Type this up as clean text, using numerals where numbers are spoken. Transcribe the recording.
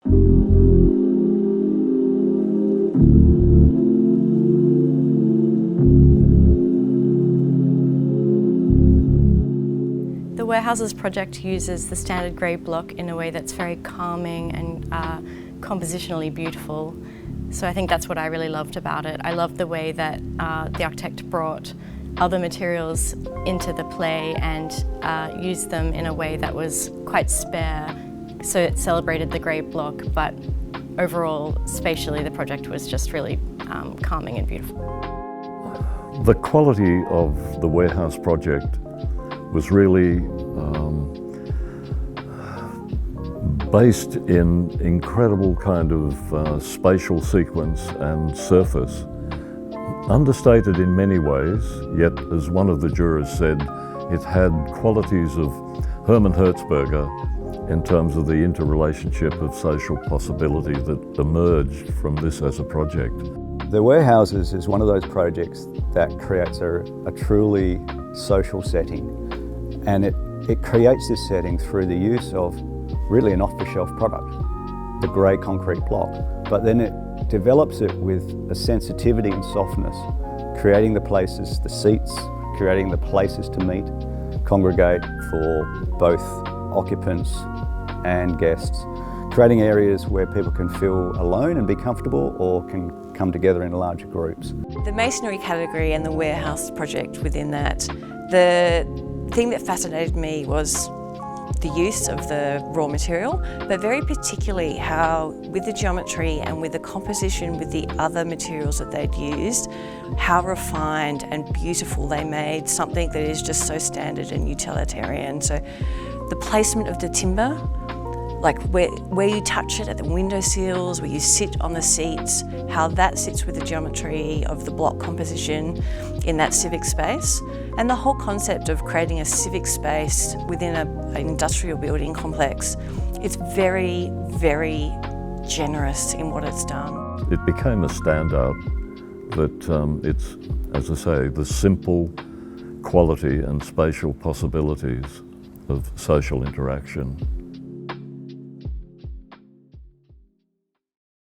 The warehouses project uses the standard grey block in a way that's very calming and compositionally beautiful. So I think that's what I really loved about it. I loved the way that the architect brought other materials into the play and used them in a way that was quite spare. So it celebrated the grey block, but overall, spatially, the project was just really calming and beautiful. The quality of the warehouse project was really based in incredible kind of spatial sequence and surface, understated in many ways, yet as one of the jurors said, it had qualities of Hermann Hertzberger in terms of the interrelationship of social possibility that emerged from this as a project. The warehouses is one of those projects that creates a truly social setting, and it creates this setting through the use of really an off-the-shelf product, the grey concrete block, but then it develops it with a sensitivity and softness, creating the places, the seats, creating the places to meet, congregate for both occupants and guests, creating areas where people can feel alone and be comfortable or can come together in larger groups. The masonry category and the warehouse project within that, the thing that fascinated me was the use of the raw material, but very particularly how, with the geometry and with the composition with the other materials that they'd used, how refined and beautiful they made something that is just so standard and utilitarian. So the placement of the timber, like where you touch it at the window sills, where you sit on the seats, how that sits with the geometry of the block composition in that civic space. And the whole concept of creating a civic space within an industrial building complex, it's very, very generous in what it's done. It became a standout that it's, as I say, the simple quality and spatial possibilities of social interaction